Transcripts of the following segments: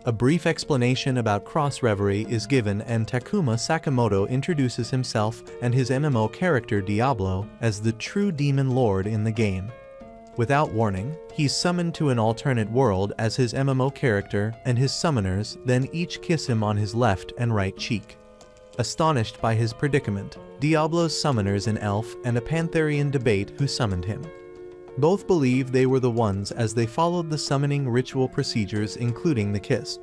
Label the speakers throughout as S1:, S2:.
S1: A brief explanation about cross-reverie is given and Takuma Sakamoto introduces himself and his MMO character Diablo as the true demon lord in the game. Without warning, he's summoned to an alternate world as his MMO character, and his summoners then each kiss him on his left and right cheek. Astonished by his predicament, Diablo's summoners an elf and a Pantherian debate who summoned him. Both believe they were the ones as they followed the summoning ritual procedures including the kiss.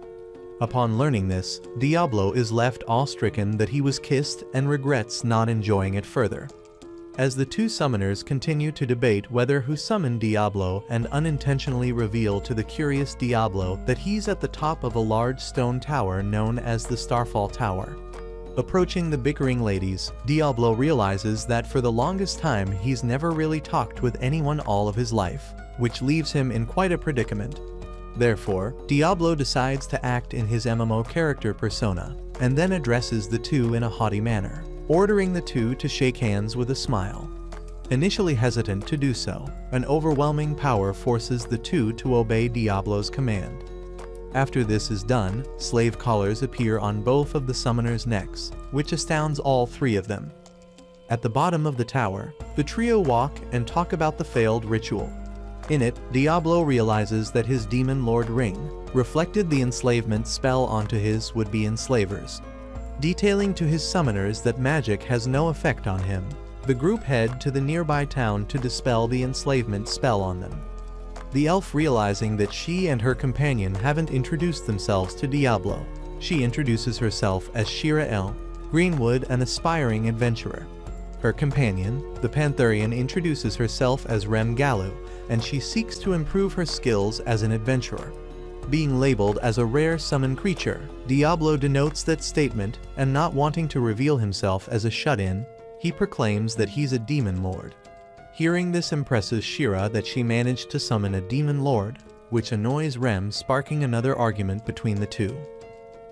S1: Upon learning this, Diablo is left awe-stricken that he was kissed and regrets not enjoying it further. As the two summoners continue to debate whether who summoned Diablo and unintentionally reveal to the curious Diablo that he's at the top of a large stone tower known as the Starfall Tower. Approaching the bickering ladies, Diablo realizes that for the longest time he's never really talked with anyone all of his life, which leaves him in quite a predicament. Therefore, Diablo decides to act in his MMO character persona, and then addresses the two in a haughty manner, ordering the two to shake hands with a smile. Initially hesitant to do so, an overwhelming power forces the two to obey Diablo's command. After this is done, slave collars appear on both of the summoners' necks, which astounds all three of them. At the bottom of the tower, the trio walk and talk about the failed ritual. In it, Diablo realizes that his Demon Lord ring reflected the enslavement spell onto his would-be enslavers. Detailing to his summoners that magic has no effect on him, the group head to the nearby town to dispel the enslavement spell on them. The elf realizing that she and her companion haven't introduced themselves to Diablo, she introduces herself as Shira El Greenwood, an aspiring adventurer. Her companion, the Pantherian, introduces herself as Rem Galu, and she seeks to improve her skills as an adventurer. Being labeled as a rare summon creature, Diablo denotes that statement, and not wanting to reveal himself as a shut-in, he proclaims that he's a demon lord. Hearing this impresses Shira that she managed to summon a demon lord, which annoys Rem, sparking another argument between the two.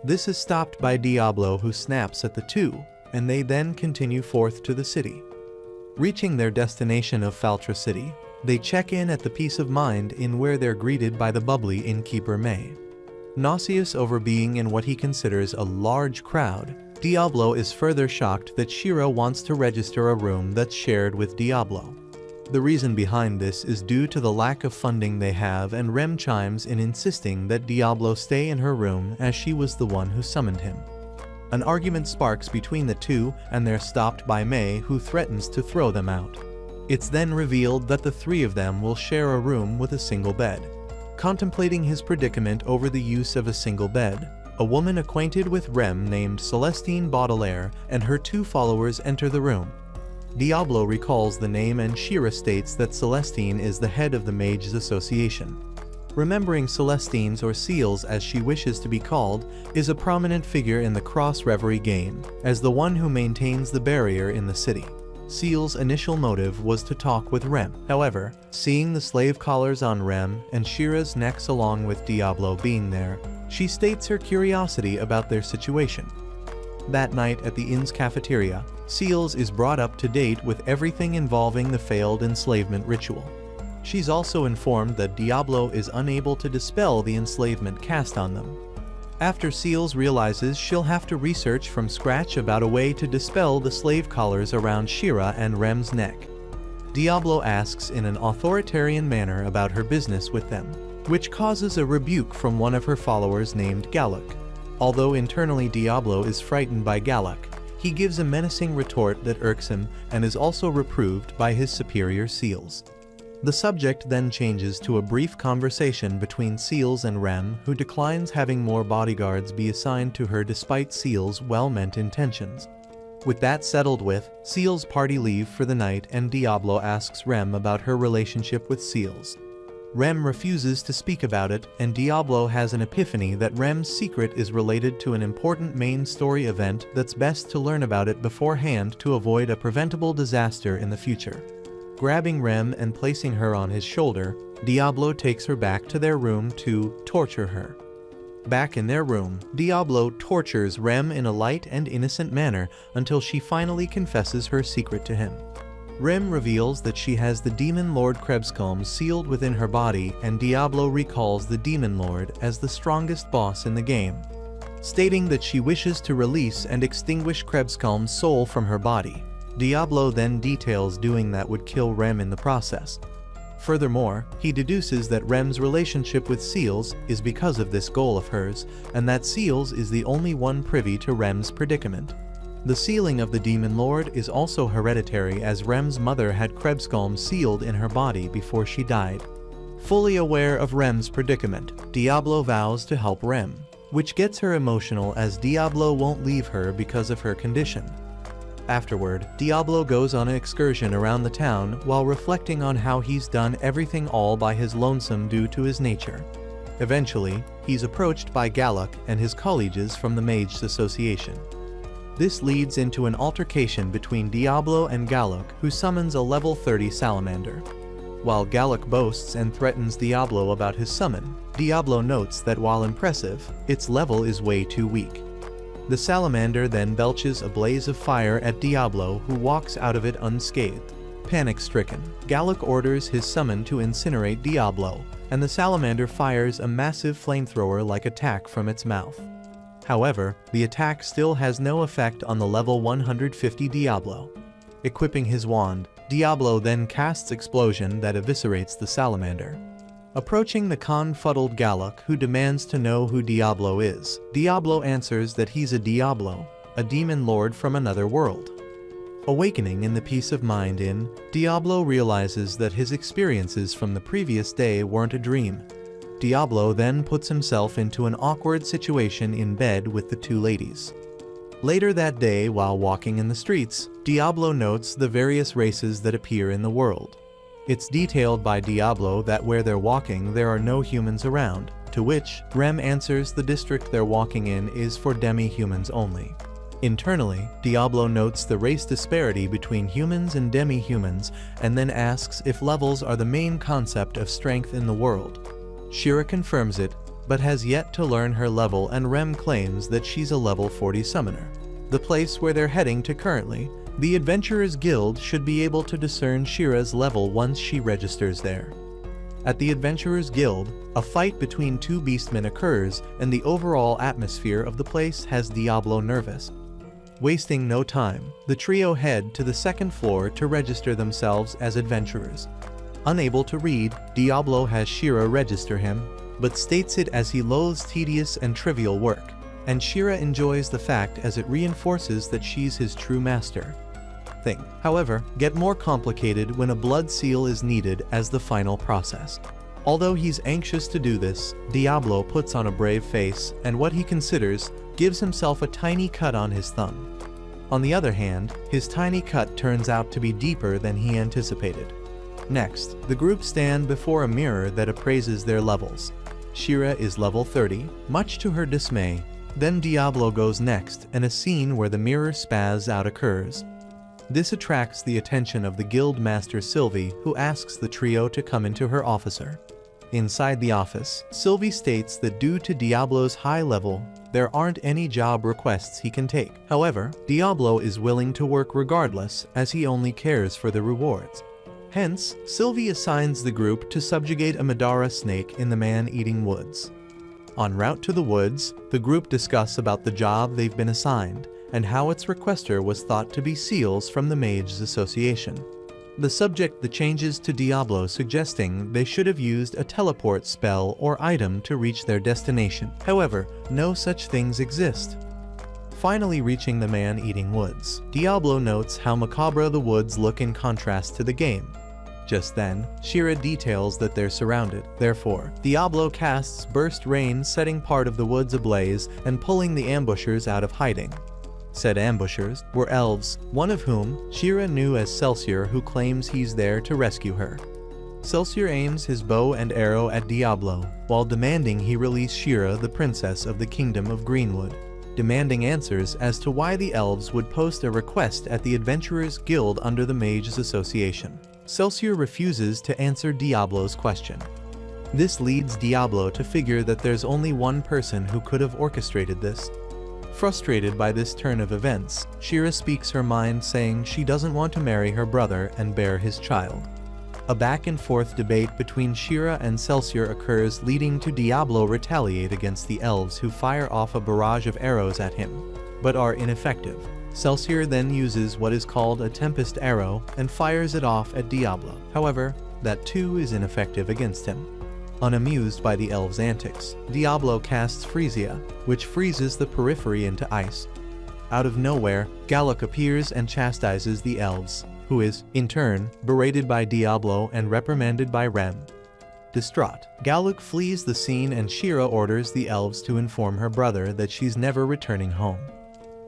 S1: This is stopped by Diablo, who snaps at the two, and they then continue forth to the city. Reaching their destination of Faltra City, they check in at the Peace of Mind Inn, where they're greeted by the bubbly innkeeper May. Nauseous over being in what he considers a large crowd, Diablo is further shocked that Shira wants to register a room that's shared with Diablo. The reason behind this is due to the lack of funding they have, and Rem chimes in insisting that Diablo stay in her room as she was the one who summoned him. An argument sparks between the two, and they're stopped by May, who threatens to throw them out. It's then revealed that the three of them will share a room with a single bed. Contemplating his predicament over the use of a single bed, a woman acquainted with Rem named Celestine Baudelaire and her two followers enter the room. Diablo recalls the name, and Shira states that Celestine is the head of the Mages Association. Remembering Celestines, or Seals as she wishes to be called, is a prominent figure in the cross-reverie game, as the one who maintains the barrier in the city. Seal's initial motive was to talk with Rem. However, seeing the slave collars on Rem and Shira's necks along with Diablo being there, she states her curiosity about their situation. That night at the inn's cafeteria, Seals is brought up to date with everything involving the failed enslavement ritual. She's also informed that Diablo is unable to dispel the enslavement cast on them. After Seals realizes she'll have to research from scratch about a way to dispel the slave collars around Shira and Rem's neck, Diablo asks in an authoritarian manner about her business with them, which causes a rebuke from one of her followers named Galuk. Although internally Diablo is frightened by Galuk, he gives a menacing retort that irks him and is also reproved by his superior Seals. The subject then changes to a brief conversation between Seals and Rem, who declines having more bodyguards be assigned to her despite Seals' well-meant intentions. With that settled with, Seals party leave for the night, and Diablo asks Rem about her relationship with Seals. Rem refuses to speak about it, and Diablo has an epiphany that Rem's secret is related to an important main story event that's best to learn about it beforehand to avoid a preventable disaster in the future. Grabbing Rem and placing her on his shoulder, Diablo takes her back to their room to torture her. Back in their room, Diablo tortures Rem in a light and innocent manner until she finally confesses her secret to him. Rem reveals that she has the Demon Lord Krebscombe sealed within her body, and Diablo recalls the Demon Lord as the strongest boss in the game, stating that she wishes to release and extinguish Krebscombe's soul from her body. Diablo then details doing that would kill Rem in the process. Furthermore, he deduces that Rem's relationship with Seals is because of this goal of hers, and that Seals is the only one privy to Rem's predicament. The sealing of the Demon Lord is also hereditary, as Rem's mother had Krebscombe sealed in her body before she died. Fully aware of Rem's predicament, Diablo vows to help Rem, which gets her emotional as Diablo won't leave her because of her condition. Afterward, Diablo goes on an excursion around the town while reflecting on how he's done everything all by his lonesome due to his nature. Eventually, he's approached by Galloc and his colleagues from the Mages Association. This leads into an altercation between Diablo and Galloc, who summons a level 30 salamander. While Galloc boasts and threatens Diablo about his summon, Diablo notes that while impressive, its level is way too weak. The salamander then belches a blaze of fire at Diablo, who walks out of it unscathed. Panic-stricken, Galloc orders his summon to incinerate Diablo, and the salamander fires a massive flamethrower-like attack from its mouth. However, the attack still has no effect on the level 150 Diablo. Equipping his wand, Diablo then casts Explosion that eviscerates the salamander. Approaching the confuddled Galloc, who demands to know who Diablo is, Diablo answers that he's a Diablo, a demon lord from another world. Awakening in the peace of mind Diablo realizes that his experiences from the previous day weren't a dream. Diablo then puts himself into an awkward situation in bed with the two ladies. Later that day, while walking in the streets, Diablo notes the various races that appear in the world. It's detailed by Diablo that where they're walking there are no humans around, to which Rem answers the district they're walking in is for demi-humans only. Internally, Diablo notes the race disparity between humans and demi-humans, and then asks if levels are the main concept of strength in the world. Shira confirms it, but has yet to learn her level, and Rem claims that she's a level 40 summoner. The place where they're heading to currently, the Adventurers Guild, should be able to discern Shira's level once she registers there. At the Adventurers Guild, a fight between two beastmen occurs, and the overall atmosphere of the place has Diablo nervous. Wasting no time, the trio head to the second floor to register themselves as adventurers. Unable to read, Diablo has Shira register him, but states it as he loathes tedious and trivial work, and Shira enjoys the fact as it reinforces that she's his true master. Thing, however, get more complicated when a blood seal is needed as the final process. Although he's anxious to do this, Diablo puts on a brave face, and what he considers gives himself a tiny cut on his thumb. On the other hand, his tiny cut turns out to be deeper than he anticipated. Next, the group stand before a mirror that appraises their levels. Shira is level 30, much to her dismay. Then Diablo goes next, and a scene where the mirror spaz out occurs. This attracts the attention of the guild master Sylvie, who asks the trio to come into her officer. Inside the office, Sylvie states that due to Diablo's high level, there aren't any job requests he can take. However, Diablo is willing to work regardless, as he only cares for the rewards. Hence, Sylvie assigns the group to subjugate a Madara snake in the man-eating woods. En route to the woods, the group discuss about the job they've been assigned, and how its requester was thought to be Seals from the Mages Association. The subject changes to Diablo, suggesting they should have used a teleport spell or item to reach their destination. However, no such things exist. Finally reaching the man-eating woods, Diablo notes how macabre the woods look in contrast to the game. Just then, Shira details that they're surrounded. Therefore, Diablo casts Burst Rain, setting part of the woods ablaze and pulling the ambushers out of hiding. Said ambushers were elves, one of whom Shira knew as Celsior, who claims he's there to rescue her. Celsior aims his bow and arrow at Diablo, while demanding he release Shira, the princess of the Kingdom of Greenwood, demanding answers as to why the elves would post a request at the Adventurers Guild under the Mages Association. Celsior refuses to answer Diablo's question. This leads Diablo to figure that there's only one person who could have orchestrated this. Frustrated by this turn of events, Shira speaks her mind, saying she doesn't want to marry her brother and bear his child. A back-and-forth debate between Shira and Celsior occurs, leading to Diablo retaliate against the elves, who fire off a barrage of arrows at him, but are ineffective. Celsior then uses what is called a Tempest Arrow and fires it off at Diablo. However, that too is ineffective against him. Unamused by the elves' antics, Diablo casts Freesia, which freezes the periphery into ice. Out of nowhere, Galuk appears and chastises the elves, who is, in turn, berated by Diablo and reprimanded by Rem. Distraught, Galuk flees the scene and Shira orders the elves to inform her brother that she's never returning home.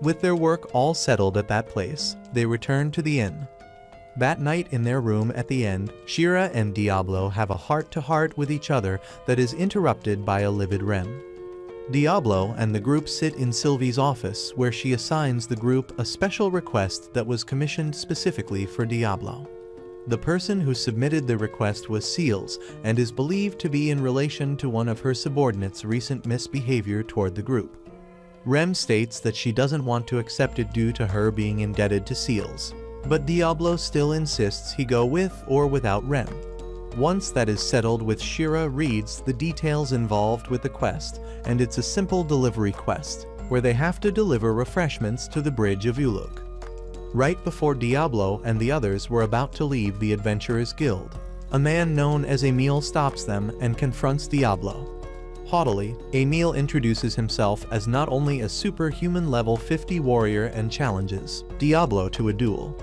S1: With their work all settled at that place, they return to the inn. That night in their room at the end, Shira and Diablo have a heart-to-heart with each other that is interrupted by a livid Rem. Diablo and the group sit in Sylvie's office, where she assigns the group a special request that was commissioned specifically for Diablo. The person who submitted the request was Seals, and is believed to be in relation to one of her subordinates' recent misbehavior toward the group. Rem states that she doesn't want to accept it due to her being indebted to Seals, but Diablo still insists he go with or without Rem. Once that is settled with, Shira reads the details involved with the quest, and it's a simple delivery quest, where they have to deliver refreshments to the bridge of Uluk. Right before Diablo and the others were about to leave the Adventurers Guild, a man known as Emil stops them and confronts Diablo. Haughtily, Emil introduces himself as not only a superhuman level 50 warrior and challenges Diablo to a duel.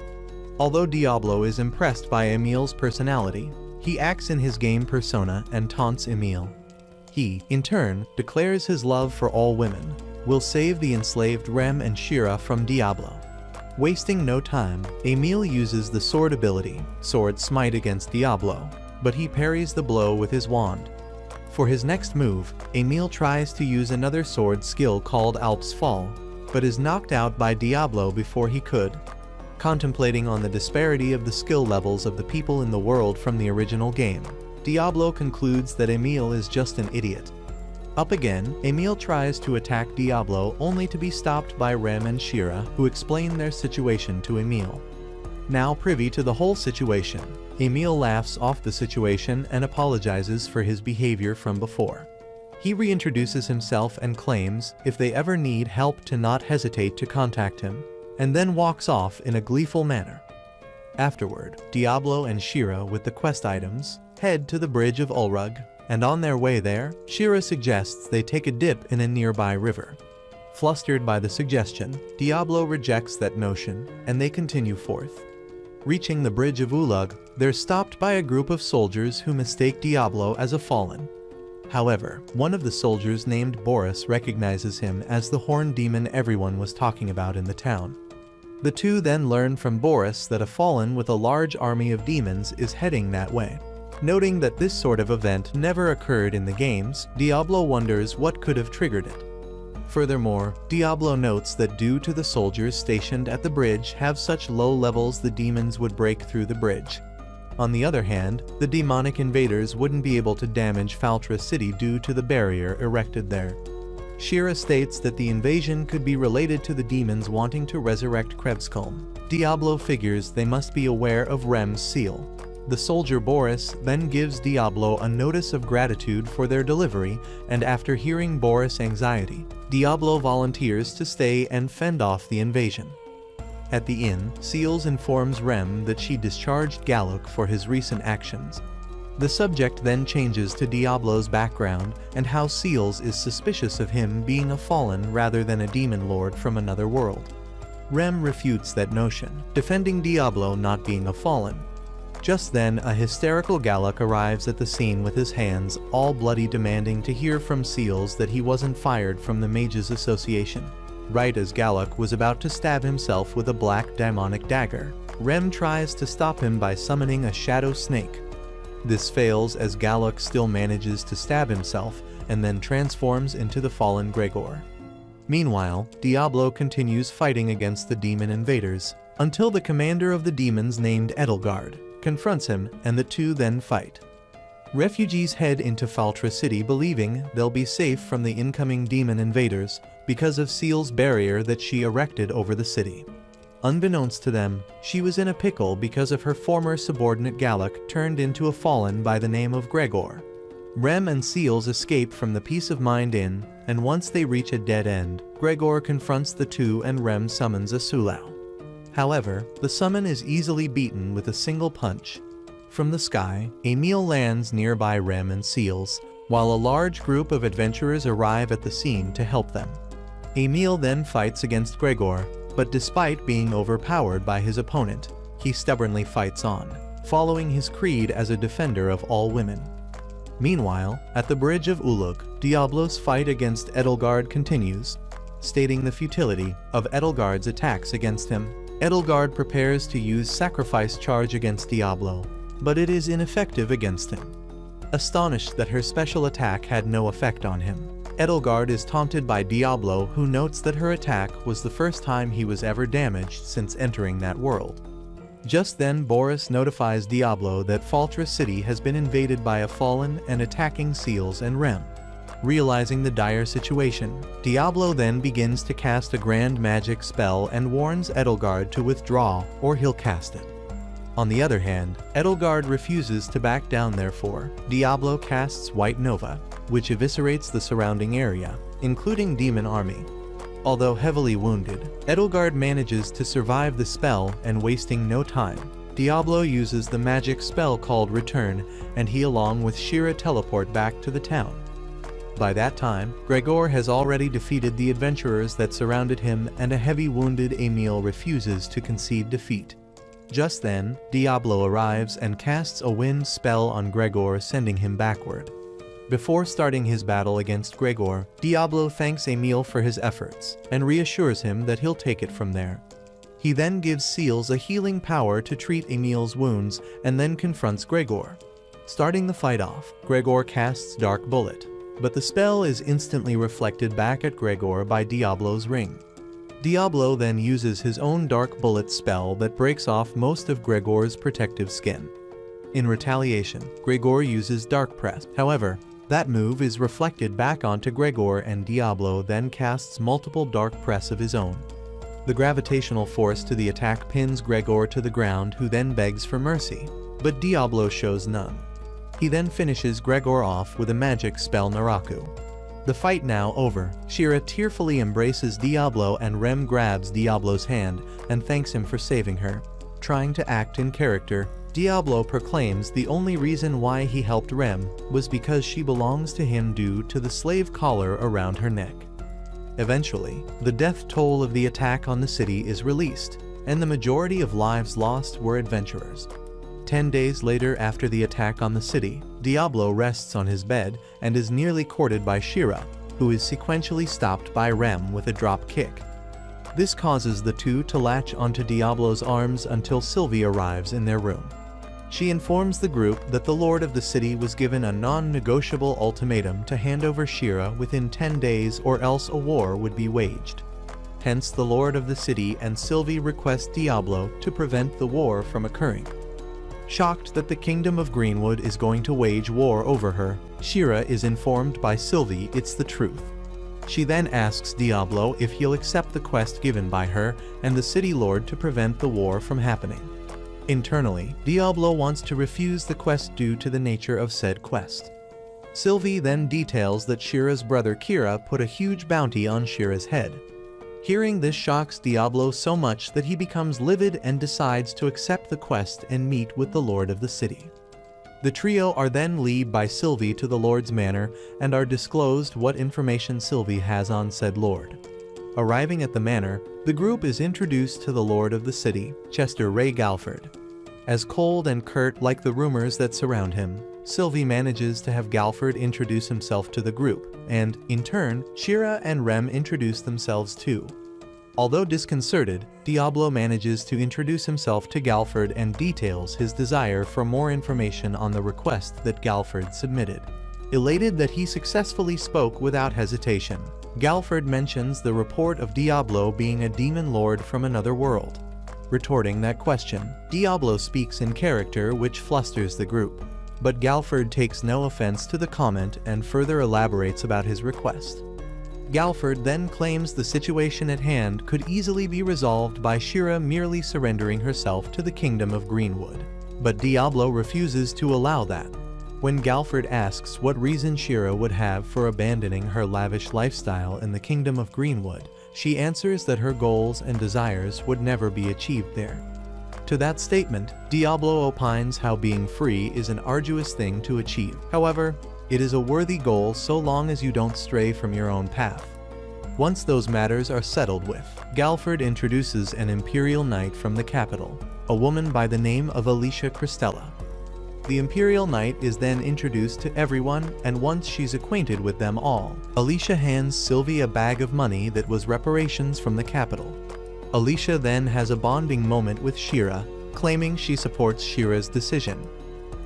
S1: Although Diablo is impressed by Emil's personality, he acts in his game persona and taunts Emil. He, in turn, declares his love for all women, will save the enslaved Rem and Shira from Diablo. Wasting no time, Emil uses the sword ability, Sword Smite, against Diablo, but he parries the blow with his wand. For his next move, Emil tries to use another sword skill called Alp's Fall, but is knocked out by Diablo before he could. Contemplating on the disparity of the skill levels of the people in the world from the original game, Diablo concludes that Emil is just an idiot. Up again, Emil tries to attack Diablo, only to be stopped by Rem and Shira, who explain their situation to Emil. Now privy to the whole situation, Emil laughs off the situation and apologizes for his behavior from before. He reintroduces himself and claims if they ever need help to not hesitate to contact him, and then walks off in a gleeful manner. Afterward, Diablo and Shira, with the quest items, head to the bridge of Ulrug, and on their way there, Shira suggests they take a dip in a nearby river. Flustered by the suggestion, Diablo rejects that notion, and they continue forth. Reaching the bridge of Ulug, they're stopped by a group of soldiers who mistake Diablo as a fallen. However, one of the soldiers, named Boris, recognizes him as the horned demon everyone was talking about in the town. The two then learn from Boris that a fallen with a large army of demons is heading that way. Noting that this sort of event never occurred in the games, Diablo wonders what could have triggered it. Furthermore, Diablo notes that due to the soldiers stationed at the bridge have such low levels, the demons would break through the bridge. On the other hand, the demonic invaders wouldn't be able to damage Faltra City due to the barrier erected there. Shira states that the invasion could be related to the demons wanting to resurrect Krebskulm. Diablo figures they must be aware of Rem's seal. The soldier Boris then gives Diablo a notice of gratitude for their delivery, and after hearing Boris' anxiety, Diablo volunteers to stay and fend off the invasion. At the inn, Seals informs Rem that she discharged Galuk for his recent actions. The subject then changes to Diablo's background and how Seals is suspicious of him being a fallen rather than a demon lord from another world. Rem refutes that notion, defending Diablo not being a fallen. Just then, a hysterical Galuk arrives at the scene with his hands all bloody, demanding to hear from Seals that he wasn't fired from the Mages Association. Right as Galuk was about to stab himself with a black demonic dagger, Rem tries to stop him by summoning a shadow snake. This fails as Galuk still manages to stab himself and then transforms into the fallen Gregor. Meanwhile, Diablo continues fighting against the demon invaders, until the commander of the demons named Edelgard confronts him and the two then fight. Refugees head into Faltra City believing they'll be safe from the incoming demon invaders because of Seal's barrier that she erected over the city. Unbeknownst to them, she was in a pickle because of her former subordinate Gallic turned into a fallen by the name of Gregor. Rem and Seals escape from the Peace of Mind Inn, and once they reach a dead end, Gregor confronts the two and Rem summons a Sulau. However, the summon is easily beaten with a single punch. From the sky, Emil lands nearby Rem and Seals, while a large group of adventurers arrive at the scene to help them. Emil then fights against Gregor, but despite being overpowered by his opponent, he stubbornly fights on, following his creed as a defender of all women. Meanwhile, at the bridge of Uluk, Diablo's fight against Edelgard continues, stating the futility of Edelgard's attacks against him. Edelgard prepares to use sacrifice charge against Diablo, but it is ineffective against him. Astonished that her special attack had no effect on him, Edelgard is taunted by Diablo, who notes that her attack was the first time he was ever damaged since entering that world. Just then Boris notifies Diablo that Faltra City has been invaded by a fallen and attacking Seals and Rem. Realizing the dire situation, Diablo then begins to cast a grand magic spell and warns Edelgard to withdraw or he'll cast it. On the other hand, Edelgard refuses to back down. Therefore, Diablo casts White Nova, which eviscerates the surrounding area, including Demon Army. Although heavily wounded, Edelgard manages to survive the spell, and wasting no time, Diablo uses the magic spell called Return, and he along with Shira teleport back to the town. By that time, Gregor has already defeated the adventurers that surrounded him, and a heavy wounded Emil refuses to concede defeat. Just then, Diablo arrives and casts a wind spell on Gregor, sending him backward. Before starting his battle against Gregor, Diablo thanks Emil for his efforts, and reassures him that he'll take it from there. He then gives Seals a healing power to treat Emil's wounds, and then confronts Gregor. Starting the fight off, Gregor casts Dark Bullet, but the spell is instantly reflected back at Gregor by Diablo's ring. Diablo then uses his own Dark Bullet spell that breaks off most of Gregor's protective skin. In retaliation, Gregor uses Dark Press. However, that move is reflected back onto Gregor, and Diablo then casts multiple Dark Press of his own. The gravitational force to the attack pins Gregor to the ground, who then begs for mercy, but Diablo shows none. He then finishes Gregor off with a magic spell Naraku. The fight now over, Shira tearfully embraces Diablo, and Rem grabs Diablo's hand and thanks him for saving her. Trying to act in character, Diablo proclaims the only reason why he helped Rem was because she belongs to him due to the slave collar around her neck. Eventually, the death toll of the attack on the city is released, and the majority of lives lost were adventurers. 10 days later, after the attack on the city, Diablo rests on his bed and is nearly courted by Shira, who is sequentially stopped by Rem with a drop kick. This causes the two to latch onto Diablo's arms until Sylvie arrives in their room. She informs the group that the Lord of the City was given a non-negotiable ultimatum to hand over Shira within 10 days, or else a war would be waged. Hence, the Lord of the City and Sylvie request Diablo to prevent the war from occurring. Shocked that the Kingdom of Greenwood is going to wage war over her, Shira is informed by Sylvie it's the truth. She then asks Diablo if he'll accept the quest given by her and the City Lord to prevent the war from happening. Internally, Diablo wants to refuse the quest due to the nature of said quest. Sylvie then details that Shira's brother Kira put a huge bounty on Shira's head. Hearing this shocks Diablo so much that he becomes livid and decides to accept the quest and meet with the Lord of the City. The trio are then led by Sylvie to the Lord's manor and are disclosed what information Sylvie has on said Lord. Arriving at the manor, the group is introduced to the Lord of the City, Chester Ray Galford. As cold and curt like the rumors that surround him, Sylvie manages to have Galford introduce himself to the group, and, in turn, Shira and Rem introduce themselves too. Although disconcerted, Diablo manages to introduce himself to Galford and details his desire for more information on the request that Galford submitted. Elated that he successfully spoke without hesitation, Galford mentions the report of Diablo being a demon lord from another world. Retorting that question, Diablo speaks in character, which flusters the group. but Galford takes no offense to the comment and further elaborates about his request. Galford then claims the situation at hand could easily be resolved by Shira merely surrendering herself to the Kingdom of Greenwood. But Diablo refuses to allow that. When Galford asks what reason Shira would have for abandoning her lavish lifestyle in the Kingdom of Greenwood, she answers that her goals and desires would never be achieved there. To that statement, Diablo opines how being free is an arduous thing to achieve. However, it is a worthy goal so long as you don't stray from your own path. Once those matters are settled with, Galford introduces an Imperial Knight from the capital, a woman by the name of Alicia Cristella. The Imperial Knight is then introduced to everyone, and once she's acquainted with them all, Alicia hands Sylvie a bag of money that was reparations from the capital. Alicia then has a bonding moment with Shira, claiming she supports Shira's decision.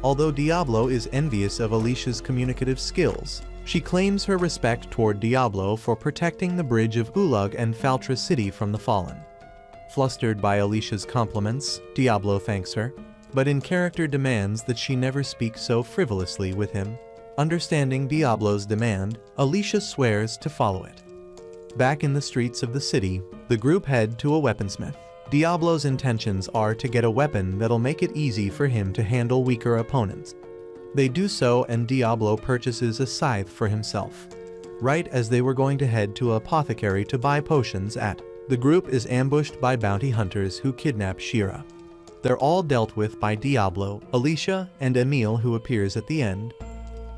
S1: Although Diablo is envious of Alicia's communicative skills, she claims her respect toward Diablo for protecting the bridge of Ulug and Faltra City from the Fallen. Flustered by Alicia's compliments, Diablo thanks her, but in character demands that she never speak so frivolously with him. Understanding Diablo's demand, Alicia swears to follow it. Back in the streets of the city, the group head to a weaponsmith. Diablo's intentions are to get a weapon that'll make it easy for him to handle weaker opponents. They do so, and Diablo purchases a scythe for himself. Right as they were going to head to an apothecary to buy potions at, the group is ambushed by bounty hunters who kidnap Shira. They're all dealt with by Diablo, Alicia, and Emile, who appears at the end.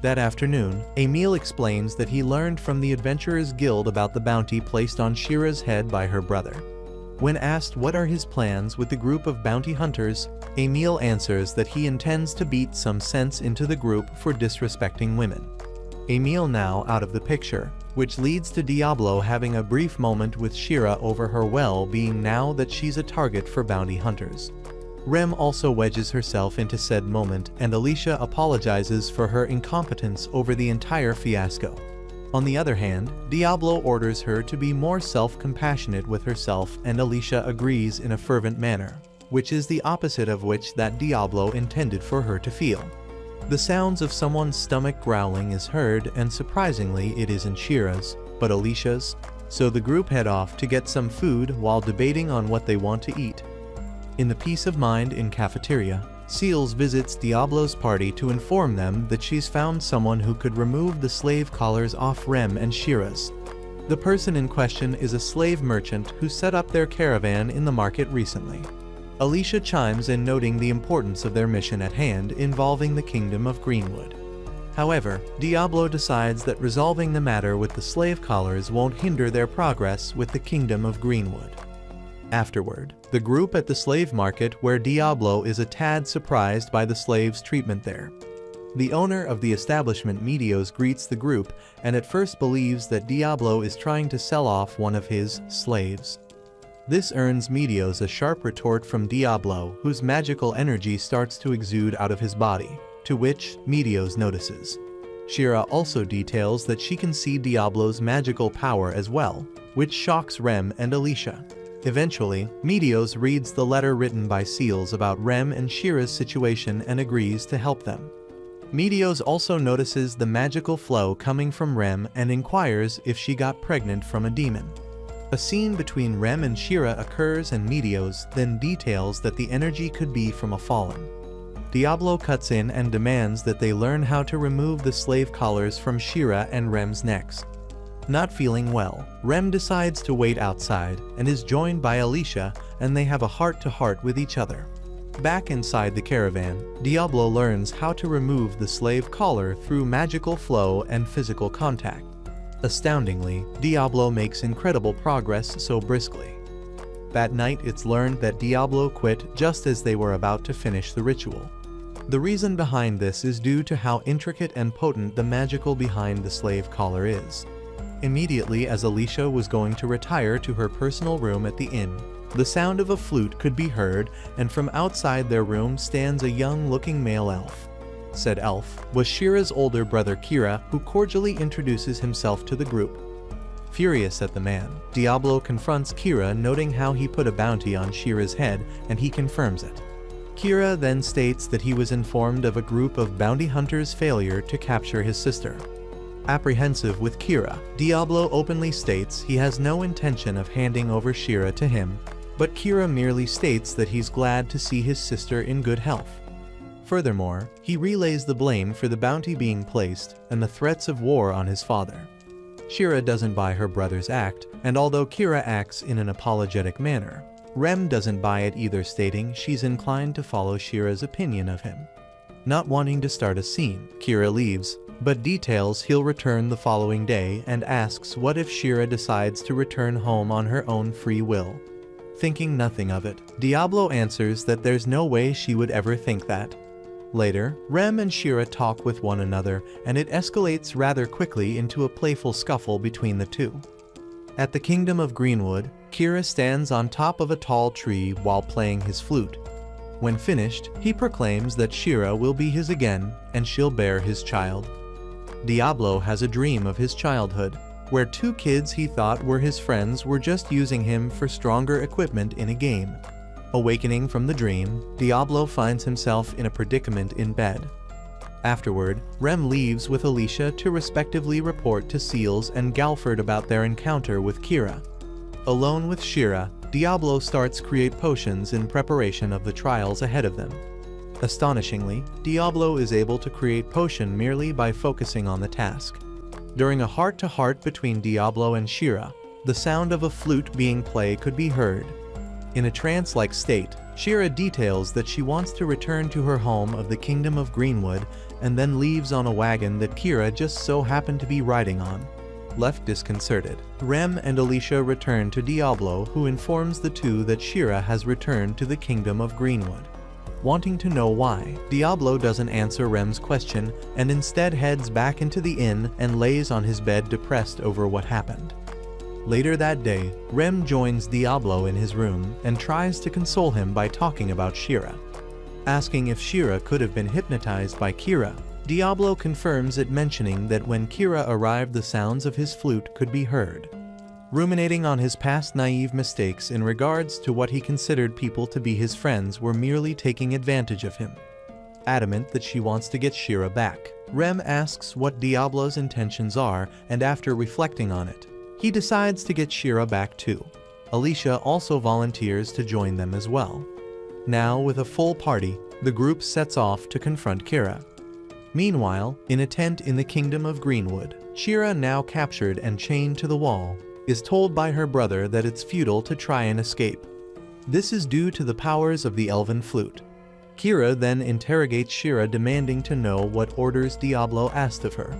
S1: That afternoon, Emile explains that he learned from the Adventurers Guild about the bounty placed on Shira's head by her brother. When asked what are his plans with the group of bounty hunters, Emile answers that he intends to beat some sense into the group for disrespecting women. Emile now out of the picture, which leads to Diablo having a brief moment with Shira over her well-being now that she's a target for bounty hunters. Rem also wedges herself into said moment, and Alicia apologizes for her incompetence over the entire fiasco. On the other hand, Diablo orders her to be more self-compassionate with herself, and Alicia agrees in a fervent manner, which is the opposite of which that Diablo intended for her to feel. The sounds of someone's stomach growling is heard, and surprisingly it isn't Shira's, but Alicia's, so the group head off to get some food while debating on what they want to eat. In the Peace of Mind in cafeteria, Seals visits Diablo's party to inform them that she's found someone who could remove the slave collars off Rem and Shira's. The person in question is a slave merchant who set up their caravan in the market recently. Alicia chimes in, noting the importance of their mission at hand involving the Kingdom of Greenwood. However, Diablo decides that resolving the matter with the slave collars won't hinder their progress with the Kingdom of Greenwood. Afterward, the group at the slave market, where Diablo is a tad surprised by the slaves' treatment there. The owner of the establishment, Medios, greets the group and at first believes that Diablo is trying to sell off one of his slaves. This earns Medios a sharp retort from Diablo, whose magical energy starts to exude out of his body, to which Medios notices. Shira also details that she can see Diablo's magical power as well, which shocks Rem and Alicia. Eventually, Medios reads the letter written by Seals about Rem and Shira's situation and agrees to help them. Medios also notices the magical flow coming from Rem and inquires if she got pregnant from a demon. A scene between Rem and Shira occurs, and Medios then details that the energy could be from a fallen. Diablo cuts in and demands that they learn how to remove the slave collars from Shira and Rem's necks. Not feeling well, Rem decides to wait outside and is joined by Alicia, and they have a heart-to-heart with each other. Back inside the caravan, Diablo learns how to remove the slave collar through magical flow and physical contact. Astoundingly, Diablo makes incredible progress so briskly. That night it's learned that Diablo quit just as they were about to finish the ritual. The reason behind this is due to how intricate and potent the magical behind the slave collar is. Immediately as Alicia was going to retire to her personal room at the inn, the sound of a flute could be heard, and from outside their room stands a young-looking male elf. Said elf was Shira's older brother Kira, who cordially introduces himself to the group. Furious at the man, Diablo confronts Kira, noting how he put a bounty on Shira's head, and he confirms it. Kira then states that he was informed of a group of bounty hunters' failure to capture his sister. Apprehensive with Kira, Diablo openly states he has no intention of handing over Shira to him, but Kira merely states that he's glad to see his sister in good health. Furthermore, he relays the blame for the bounty being placed and the threats of war on his father. Shira doesn't buy her brother's act, and although Kira acts in an apologetic manner, Rem doesn't buy it either, stating she's inclined to follow Shira's opinion of him. Not wanting to start a scene, Kira leaves, but details he'll return the following day and asks what if Shira decides to return home on her own free will. Thinking nothing of it, Diablo answers that there's no way she would ever think that. Later, Rem and Shira talk with one another, and it escalates rather quickly into a playful scuffle between the two. At the Kingdom of Greenwood, Kira stands on top of a tall tree while playing his flute. When finished, he proclaims that Shira will be his again, and she'll bear his child. Diablo has a dream of his childhood, where two kids he thought were his friends were just using him for stronger equipment in a game. Awakening from the dream, Diablo finds himself in a predicament in bed. Afterward, Rem leaves with Alicia to respectively report to Seals and Galford about their encounter with Kira. Alone with Shira, Diablo starts create potions in preparation of the trials ahead of them. Astonishingly, Diablo is able to create potion merely by focusing on the task. During a heart-to-heart between Diablo and Shira, the sound of a flute being played could be heard. In a trance-like state, Shira details that she wants to return to her home of the Kingdom of Greenwood and then leaves on a wagon that Kira just so happened to be riding on. Left disconcerted, Rem and Alicia return to Diablo, who informs the two that Shira has returned to the Kingdom of Greenwood. Wanting to know why, Diablo doesn't answer Rem's question and instead heads back into the inn and lays on his bed depressed over what happened. Later that day, Rem joins Diablo in his room and tries to console him by talking about Shira. Asking if Shira could have been hypnotized by Kira, Diablo confirms it, mentioning that when Kira arrived the sounds of his flute could be heard. Ruminating on his past naive mistakes in regards to what he considered people to be his friends were merely taking advantage of him. Adamant that she wants to get Shira back, Rem asks what Diablo's intentions are, and after reflecting on it, he decides to get Shira back too. Alicia also volunteers to join them as well. Now with a full party, the group sets off to confront Kira. Meanwhile, in a tent in the Kingdom of Greenwood, Shira, now captured and chained to the wall, is told by her brother that it's futile to try and escape. This is due to the powers of the elven flute. Kira then interrogates Shira, demanding to know what orders Diablo asked of her.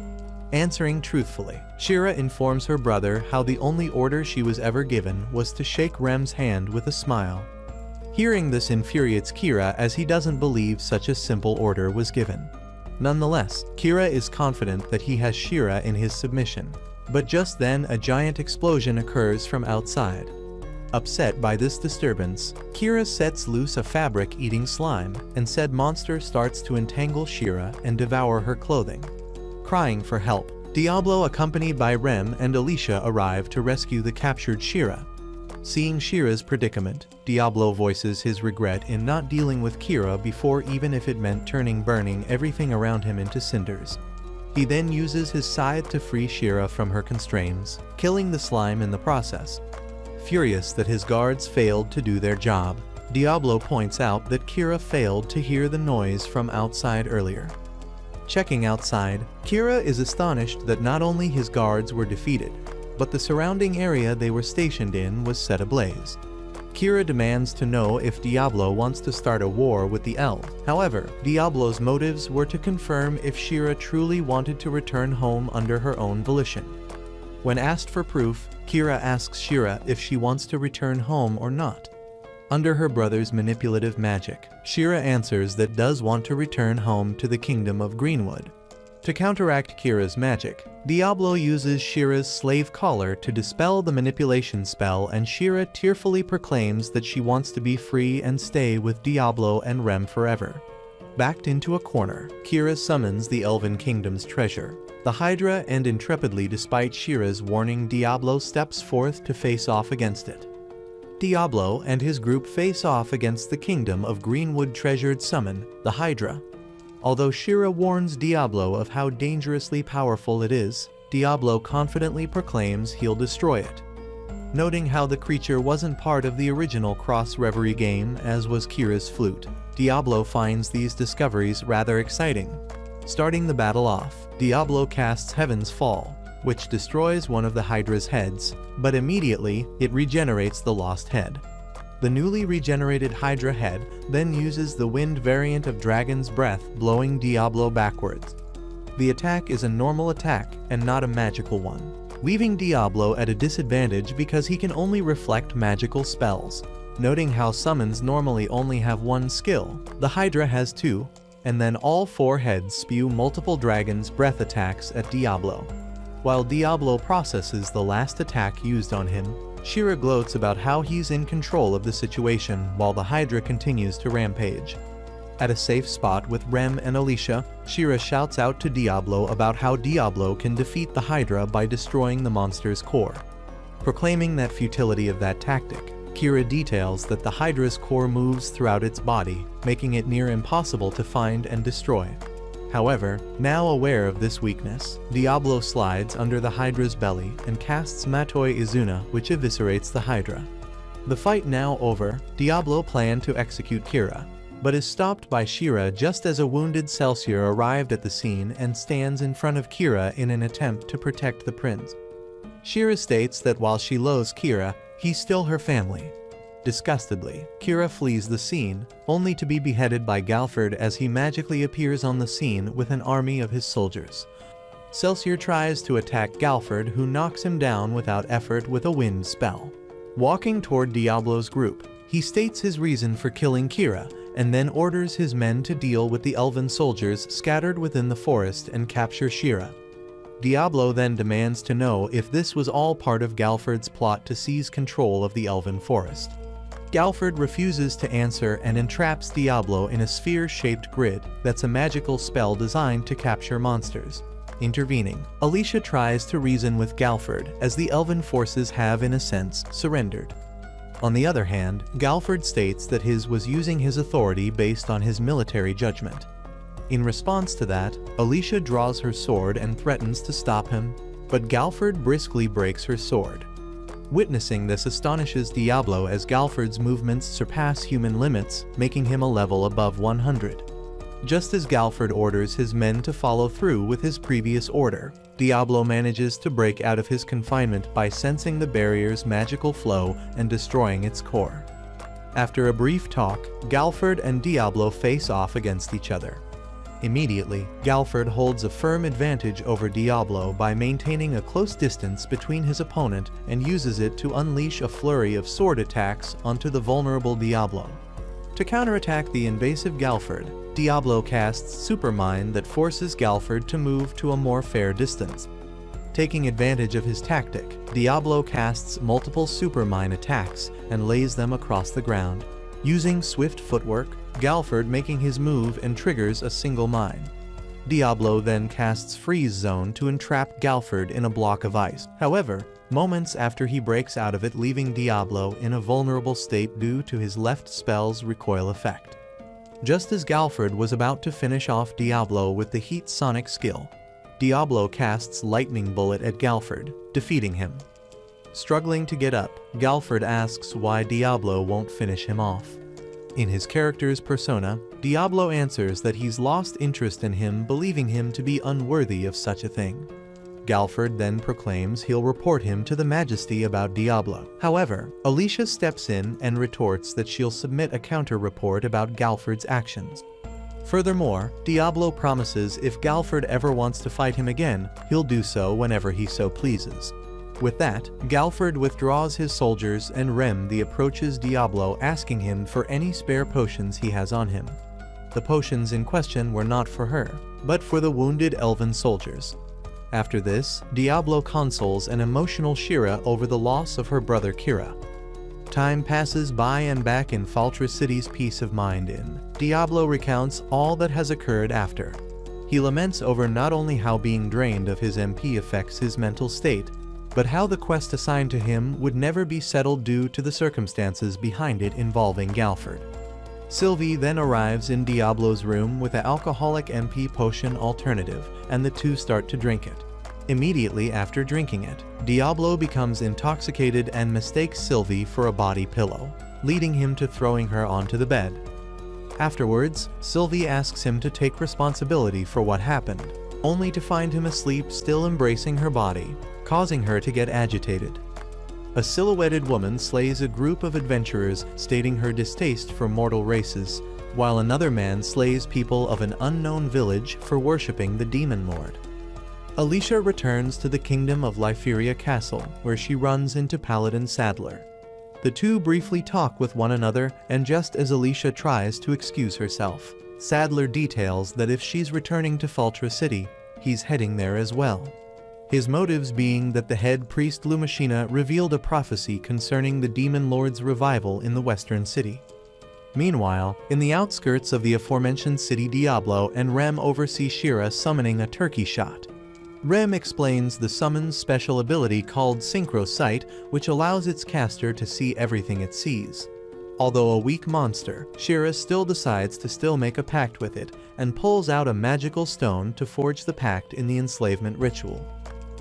S1: Answering truthfully, Shira informs her brother how the only order she was ever given was to shake Rem's hand with a smile. Hearing this infuriates Kira, as he doesn't believe such a simple order was given. Nonetheless, Kira is confident that he has Shira in his submission. But just then a giant explosion occurs from outside. Upset by this disturbance, Kira sets loose a fabric-eating slime, and said monster starts to entangle Shira and devour her clothing. Crying for help, Diablo, accompanied by Rem and Alicia, arrive to rescue the captured Shira. Seeing Shira's predicament, Diablo voices his regret in not dealing with Kira before, even if it meant burning everything around him into cinders. He then uses his scythe to free Shira from her constraints, killing the slime in the process. Furious that his guards failed to do their job, Diablo points out that Kira failed to hear the noise from outside earlier. Checking outside, Kira is astonished that not only his guards were defeated, but the surrounding area they were stationed in was set ablaze. Kira demands to know if Diablo wants to start a war with the elves. However, Diablo's motives were to confirm if Shira truly wanted to return home under her own volition. When asked for proof, Kira asks Shira if she wants to return home or not. Under her brother's manipulative magic, Shira answers that does want to return home to the Kingdom of Greenwood. To counteract Kira's magic, Diablo uses Shira's slave collar to dispel the manipulation spell, and Shira tearfully proclaims that she wants to be free and stay with Diablo and Rem forever. Backed into a corner, Kira summons the Elven Kingdom's treasure, the Hydra, and intrepidly, despite Shira's warning, Diablo steps forth to face off against it. Diablo and his group face off against the Kingdom of Greenwood treasured summon, the Hydra. Although Shira warns Diablo of how dangerously powerful it is, Diablo confidently proclaims he'll destroy it. Noting how the creature wasn't part of the original Cross Reverie game as was Kira's flute, Diablo finds these discoveries rather exciting. Starting the battle off, Diablo casts Heaven's Fall, which destroys one of the Hydra's heads, but immediately it regenerates the lost head. The newly regenerated Hydra head then uses the wind variant of Dragon's Breath, blowing Diablo backwards. The attack is a normal attack and not a magical one, leaving Diablo at a disadvantage because he can only reflect magical spells. Noting how summons normally only have one skill, the Hydra has two, and then all four heads spew multiple Dragon's Breath attacks at Diablo. While Diablo processes the last attack used on him, Shira gloats about how he's in control of the situation while the Hydra continues to rampage. At a safe spot with Rem and Alicia, Shira shouts out to Diablo about how Diablo can defeat the Hydra by destroying the monster's core. Proclaiming that futility of that tactic, Kira details that the Hydra's core moves throughout its body, making it near impossible to find and destroy. However, now aware of this weakness, Diablo slides under the Hydra's belly and casts Matoi Izuna, which eviscerates the Hydra. The fight now over, Diablo planned to execute Kira, but is stopped by Shira just as a wounded Celsior arrived at the scene and stands in front of Kira in an attempt to protect the prince. Shira states that while she loathes Kira, he's still her family. Disgustedly, Kira flees the scene, only to be beheaded by Galford as he magically appears on the scene with an army of his soldiers. Celsior tries to attack Galford, who knocks him down without effort with a wind spell. Walking toward Diablo's group, he states his reason for killing Kira, and then orders his men to deal with the elven soldiers scattered within the forest and capture Shira. Diablo then demands to know if this was all part of Galford's plot to seize control of the elven forest. Galford refuses to answer and entraps Diablo in a sphere-shaped grid that's a magical spell designed to capture monsters. Intervening, Alicia tries to reason with Galford as the elven forces have in a sense surrendered. On the other hand, Galford states that his was using his authority based on his military judgment. In response to that, Alicia draws her sword and threatens to stop him, but Galford briskly breaks her sword. Witnessing this astonishes Diablo as Galford's movements surpass human limits, making him a level above 100. Just as Galford orders his men to follow through with his previous order, Diablo manages to break out of his confinement by sensing the barrier's magical flow and destroying its core. After a brief talk, Galford and Diablo face off against each other. Immediately, Galford holds a firm advantage over Diablo by maintaining a close distance between his opponent and uses it to unleash a flurry of sword attacks onto the vulnerable Diablo. To counterattack the invasive Galford, Diablo casts Supermind that forces Galford to move to a more fair distance. Taking advantage of his tactic, Diablo casts multiple Supermind attacks and lays them across the ground. Using swift footwork, Galford making his move and triggers a single mine. Diablo then casts Freeze Zone to entrap Galford in a block of ice. However, moments after he breaks out of it, leaving Diablo in a vulnerable state due to his left spell's recoil effect. Just as Galford was about to finish off Diablo with the Heat Sonic skill, Diablo casts Lightning Bullet at Galford, defeating him. Struggling to get up, Galford asks why Diablo won't finish him off. In his character's persona, Diablo answers that he's lost interest in him, believing him to be unworthy of such a thing. Galford then proclaims he'll report him to the Majesty about Diablo. However, Alicia steps in and retorts that she'll submit a counter-report about Galford's actions. Furthermore, Diablo promises if Galford ever wants to fight him again, he'll do so whenever he so pleases. With that, Galford withdraws his soldiers and Rem approaches Diablo asking him for any spare potions he has on him. The potions in question were not for her, but for the wounded elven soldiers. After this, Diablo consoles an emotional Shira over the loss of her brother Kira. Time passes by and back in Faltra City's peace of mind Diablo recounts all that has occurred after. He laments over not only how being drained of his MP affects his mental state, but how the quest assigned to him would never be settled due to the circumstances behind it involving Galford. Sylvie then arrives in Diablo's room with an alcoholic MP potion alternative, and the two start to drink it. Immediately after drinking it, Diablo becomes intoxicated and mistakes Sylvie for a body pillow, leading him to throwing her onto the bed. Afterwards, Sylvie asks him to take responsibility for what happened, only to find him asleep still embracing her body, causing her to get agitated. A silhouetted woman slays a group of adventurers, stating her distaste for mortal races, while another man slays people of an unknown village for worshipping the Demon Lord. Alicia returns to the kingdom of Lyferia Castle, where she runs into Paladin Sadler. The two briefly talk with one another, and just as Alicia tries to excuse herself, Sadler details that if she's returning to Faltra City, he's heading there as well. His motives being that the head priest Lumashina revealed a prophecy concerning the Demon Lord's revival in the Western City. Meanwhile, in the outskirts of the aforementioned city, Diablo and Rem oversee Shira summoning a turkey shot. Rem explains the summon's special ability called Synchro Sight, which allows its caster to see everything it sees. Although a weak monster, Shira still decides to still make a pact with it, and pulls out a magical stone to forge the pact in the enslavement ritual.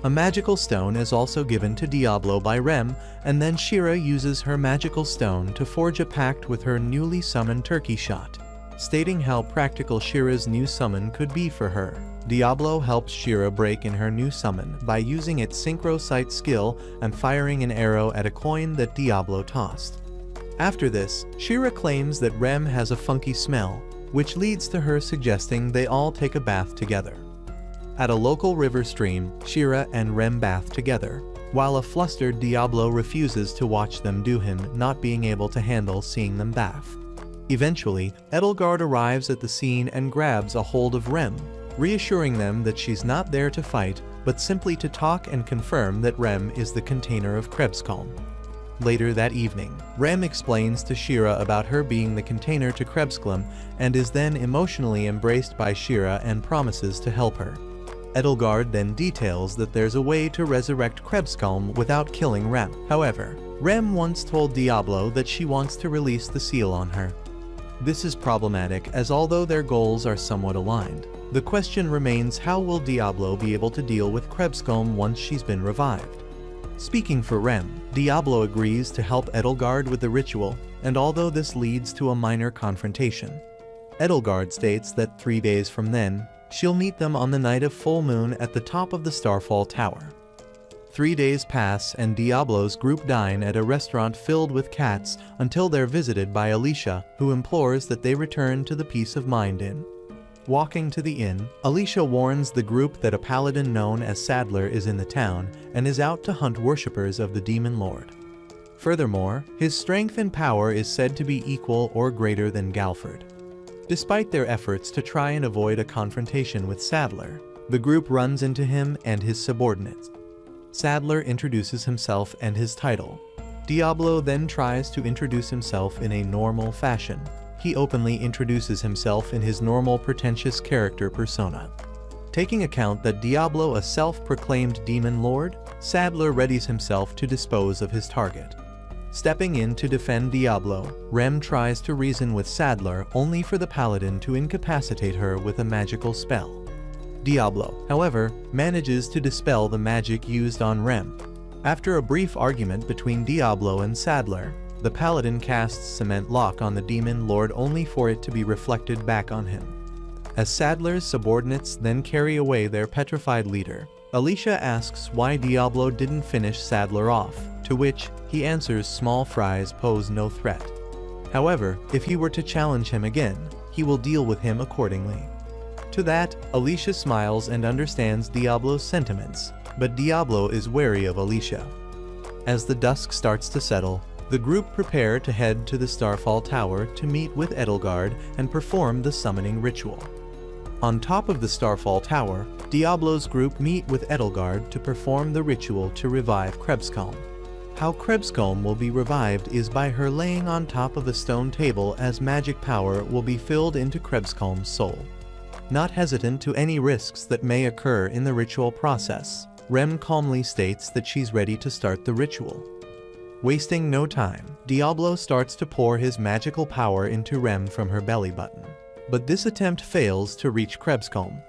S1: A magical stone is also given to Diablo by Rem, and then Shira uses her magical stone to forge a pact with her newly summoned turkey shot. Stating how practical Shira's new summon could be for her, Diablo helps Shira break in her new summon by using its Synchro Sight skill and firing an arrow at a coin that Diablo tossed. After this, Shira claims that Rem has a funky smell, which leads to her suggesting they all take a bath together. At a local river stream, Shira and Rem bath together, while a flustered Diablo refuses to watch them do him, not being able to handle seeing them bath. Eventually, Edelgard arrives at the scene and grabs a hold of Rem, reassuring them that she's not there to fight, but simply to talk and confirm that Rem is the container of Krebskalm. Later that evening, Rem explains to Shira about her being the container to Krebskalm, and is then emotionally embraced by Shira and promises to help her. Edelgard then details that there's a way to resurrect Krebskalm without killing Rem. However, Rem once told Diablo that she wants to release the seal on her. This is problematic, as although their goals are somewhat aligned, the question remains, how will Diablo be able to deal with Krebskalm once she's been revived? Speaking for Rem, Diablo agrees to help Edelgard with the ritual, and although this leads to a minor confrontation, Edelgard states that 3 days from then, she'll meet them on the night of full moon at the top of the Starfall Tower. 3 days pass and Diablo's group dine at a restaurant filled with cats until they're visited by Alicia, who implores that they return to the Peace of Mind Inn. Walking to the inn, Alicia warns the group that a paladin known as Sadler is in the town and is out to hunt worshippers of the Demon Lord. Furthermore, his strength and power is said to be equal or greater than Galford. Despite their efforts to try and avoid a confrontation with Sadler, the group runs into him and his subordinates. Sadler introduces himself and his title. Diablo then tries to introduce himself in a normal fashion. He openly introduces himself in his normal pretentious character persona. Taking account that Diablo a self-proclaimed demon lord, Sadler readies himself to dispose of his target. Stepping in to defend Diablo, Rem tries to reason with Sadler only for the paladin to incapacitate her with a magical spell. Diablo, however, manages to dispel the magic used on Rem. After a brief argument between Diablo and Sadler, the paladin casts Cement Lock on the Demon Lord only for it to be reflected back on him. As Sadler's subordinates then carry away their petrified leader, Alicia asks why Diablo didn't finish Sadler off, to which he answers small fries pose no threat. However, if he were to challenge him again, he will deal with him accordingly. To that, Alicia smiles and understands Diablo's sentiments, but Diablo is wary of Alicia. As the dusk starts to settle, the group prepare to head to the Starfall Tower to meet with Edelgard and perform the summoning ritual. On top of the Starfall Tower, Diablo's group meet with Edelgard to perform the ritual to revive Krebskalm. How Krebskalm will be revived is by her laying on top of a stone table, as magic power will be filled into Krebskalm's soul. Not hesitant to any risks that may occur in the ritual process, Rem calmly states that she's ready to start the ritual. Wasting no time, Diablo starts to pour his magical power into Rem from her belly button. But this attempt fails to reach Krebscomb.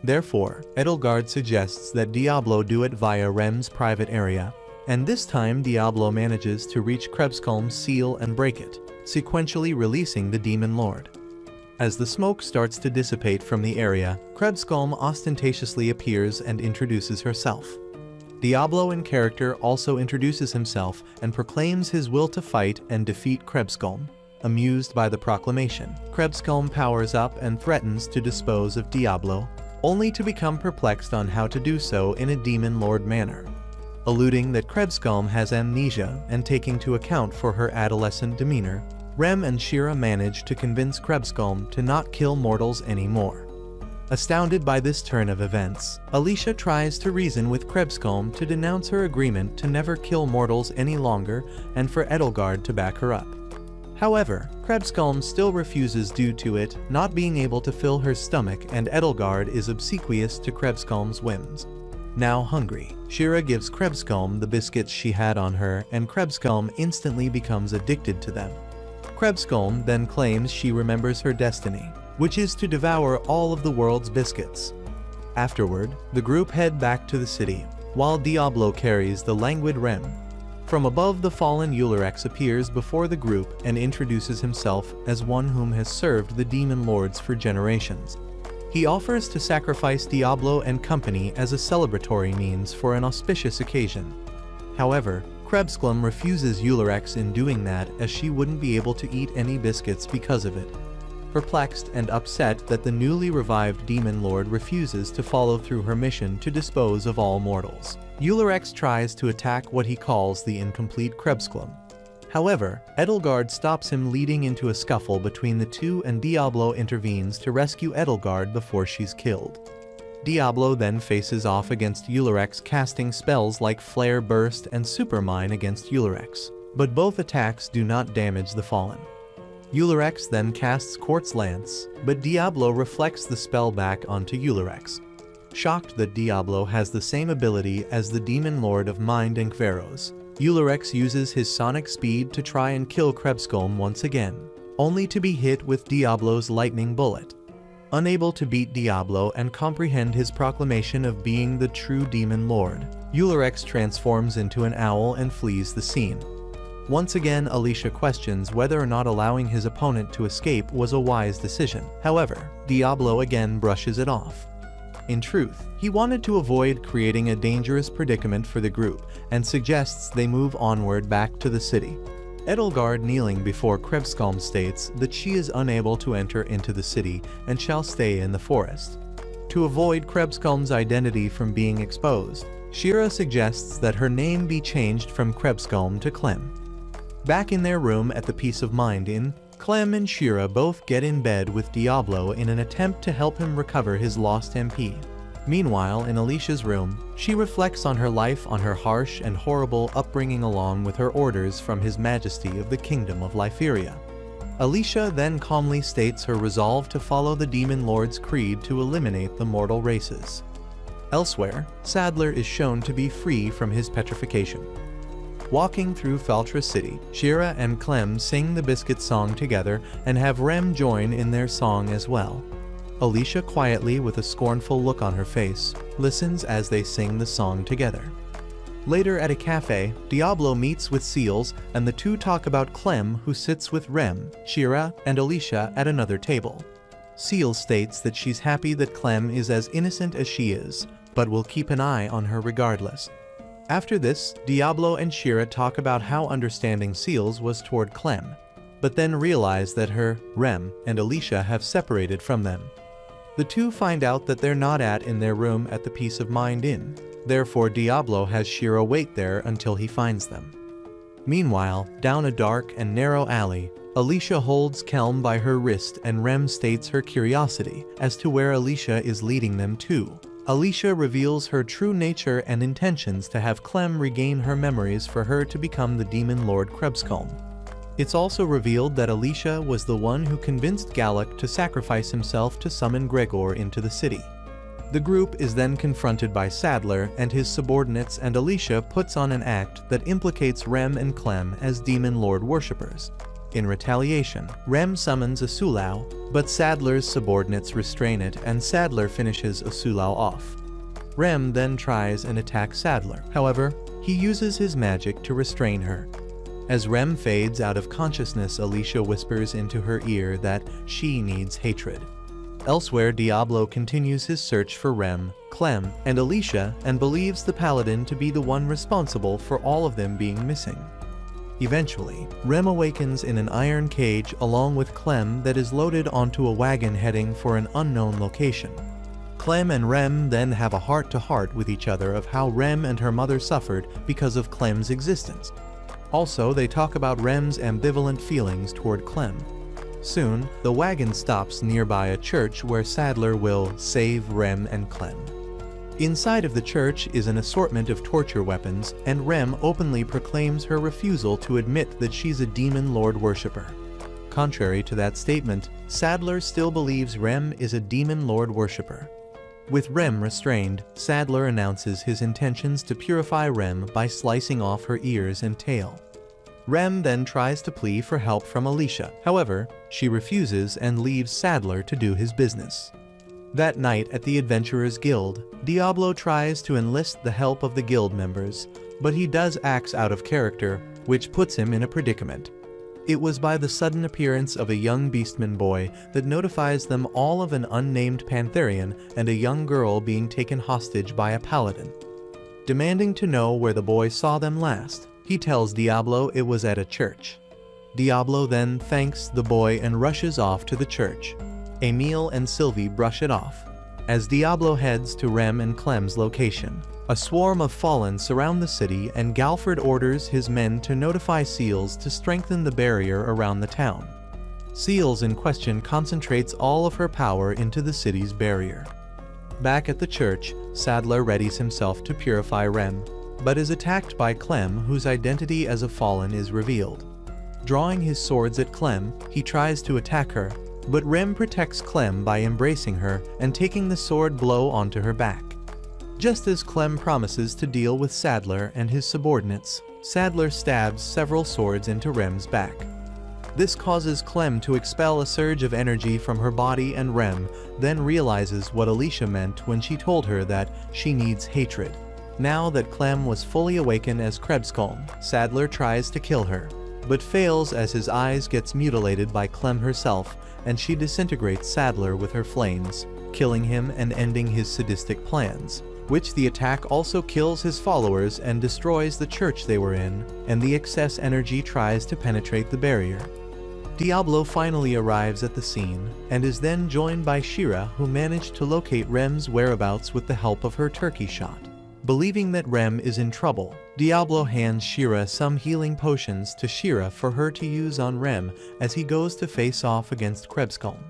S1: Therefore, Edelgard suggests that Diablo do it via Rem's private area, and this time Diablo manages to reach Krebscomb's seal and break it, sequentially releasing the Demon Lord. As the smoke starts to dissipate from the area, Krebscomb ostentatiously appears and introduces herself. Diablo in character also introduces himself and proclaims his will to fight and defeat Krebscomb. Amused by the proclamation, Krebscomb powers up and threatens to dispose of Diablo, only to become perplexed on how to do so in a Demon Lord manner. Alluding that Krebscomb has amnesia and taking to account for her adolescent demeanor, Rem and Shira manage to convince Krebscomb to not kill mortals anymore. Astounded by this turn of events, Alicia tries to reason with Krebscomb to denounce her agreement to never kill mortals any longer and for Edelgard to back her up. However, Krebscomb still refuses due to it not being able to fill her stomach, and Edelgard is obsequious to Krebscomb's whims. Now hungry, Shira gives Krebscomb the biscuits she had on her, and Krebscomb instantly becomes addicted to them. Krebscomb then claims she remembers her destiny, which is to devour all of the world's biscuits. Afterward, the group head back to the city, while Diablo carries the languid Rem. From above, the fallen Eulerex appears before the group and introduces himself as one whom has served the Demon Lords for generations. He offers to sacrifice Diablo and company as a celebratory means for an auspicious occasion. However, Krebscomb refuses Eulerex in doing that, as she wouldn't be able to eat any biscuits because of it. Perplexed and upset that the newly revived Demon Lord refuses to follow through her mission to dispose of all mortals, Eulerex tries to attack what he calls the incomplete Krebscomb. However, Edelgard stops him, leading into a scuffle between the two, and Diablo intervenes to rescue Edelgard before she's killed. Diablo then faces off against Eulerex, casting spells like Flare Burst and Supermine against Eulerex, but both attacks do not damage the fallen. Eulerex then casts Quartz Lance, but Diablo reflects the spell back onto Eulerex. Shocked that Diablo has the same ability as the Demon Lord of Mind and Kveros, Eulerex uses his sonic speed to try and kill Krebscomb once again, only to be hit with Diablo's lightning bullet. Unable to beat Diablo and comprehend his proclamation of being the true Demon Lord, Eulerex transforms into an owl and flees the scene. Once again, Alicia questions whether or not allowing his opponent to escape was a wise decision. However, Diablo again brushes it off. In truth, he wanted to avoid creating a dangerous predicament for the group and suggests they move onward back to the city. Edelgard, kneeling before Krebscomb, states that she is unable to enter into the city and shall stay in the forest. To avoid Krebscomb's identity from being exposed, Shira suggests that her name be changed from Krebscomb to Clem. Back in their room at the Peace of Mind Inn, Clem and Shira both get in bed with Diablo in an attempt to help him recover his lost MP. Meanwhile, in Alicia's room, she reflects on her life, on her harsh and horrible upbringing, along with her orders from His Majesty of the Kingdom of Lyferia. Alicia then calmly states her resolve to follow the Demon Lord's creed to eliminate the mortal races. Elsewhere, Sadler is shown to be free from his petrification. Walking through Faltra City, Shira and Clem sing the Biscuit song together and have Rem join in their song as well. Alicia, quietly with a scornful look on her face, listens as they sing the song together. Later at a cafe, Diablo meets with Seals, and the two talk about Clem, who sits with Rem, Shira, and Alicia at another table. Seals states that she's happy that Clem is as innocent as she is, but will keep an eye on her regardless. After this, Diablo and Shira talk about how understanding Seals was toward Clem, but then realize that her, Rem, and Alicia have separated from them. The two find out that they're not in their room at the Peace of Mind Inn, therefore Diablo has Shira wait there until he finds them. Meanwhile, down a dark and narrow alley, Alicia holds Clem by her wrist and Rem states her curiosity as to where Alicia is leading them to. Alicia reveals her true nature and intentions to have Clem regain her memories for her to become the Demon Lord Krebscomb. It's also revealed that Alicia was the one who convinced Gallic to sacrifice himself to summon Gregor into the city. The group is then confronted by Sadler and his subordinates, and Alicia puts on an act that implicates Rem and Clem as demon lord worshippers. In retaliation, Rem summons Asulau, but Sadler's subordinates restrain it and Sadler finishes Asulau off. Rem then tries and attacks Sadler. However, he uses his magic to restrain her. As Rem fades out of consciousness, Alicia whispers into her ear that she needs hatred. Elsewhere, Diablo continues his search for Rem, Clem, and Alicia and believes the paladin to be the one responsible for all of them being missing. Eventually, Rem awakens in an iron cage along with Clem that is loaded onto a wagon heading for an unknown location. Clem and Rem then have a heart-to-heart with each other of how Rem and her mother suffered because of Clem's existence. Also, they talk about Rem's ambivalent feelings toward Clem. Soon, the wagon stops nearby a church where Sadler will save Rem and Clem. Inside of the church is an assortment of torture weapons, and Rem openly proclaims her refusal to admit that she's a demon lord worshipper. Contrary to that statement, Sadler still believes Rem is a demon lord worshipper. With Rem restrained, Sadler announces his intentions to purify Rem by slicing off her ears and tail. Rem then tries to plead for help from Alicia. However, she refuses and leaves Sadler to do his business. That night at the Adventurers Guild, Diablo tries to enlist the help of the guild members, but he does acts out of character, which puts him in a predicament. It was by the sudden appearance of a young beastman boy that notifies them all of an unnamed Pantherian and a young girl being taken hostage by a paladin. Demanding to know where the boy saw them last, he tells Diablo it was at a church. Diablo then thanks the boy and rushes off to the church. Emile and Sylvie brush it off. As Diablo heads to Rem and Clem's location, a swarm of fallen surround the city and Galford orders his men to notify Seals to strengthen the barrier around the town. Seals in question concentrates all of her power into the city's barrier. Back at the church, Sadler readies himself to purify Rem, but is attacked by Clem, whose identity as a fallen is revealed. Drawing his swords at Clem, he tries to attack her, but Rem protects Clem by embracing her and taking the sword blow onto her back. Just as Clem promises to deal with Sadler and his subordinates, Sadler stabs several swords into Rem's back. This causes Clem to expel a surge of energy from her body, and Rem then realizes what Alicia meant when she told her that she needs hatred. Now that Clem was fully awakened as Krebskolm, Sadler tries to kill her, but fails as his eyes gets mutilated by Clem herself, and she disintegrates Sadler with her flames, killing him and ending his sadistic plans, which the attack also kills his followers and destroys the church they were in, and the excess energy tries to penetrate the barrier. Diablo finally arrives at the scene, and is then joined by Shira, who managed to locate Rem's whereabouts with the help of her turkey shot. Believing that Rem is in trouble, Diablo hands Shira some healing potions to Shira for her to use on Rem as he goes to face off against Krebskolm.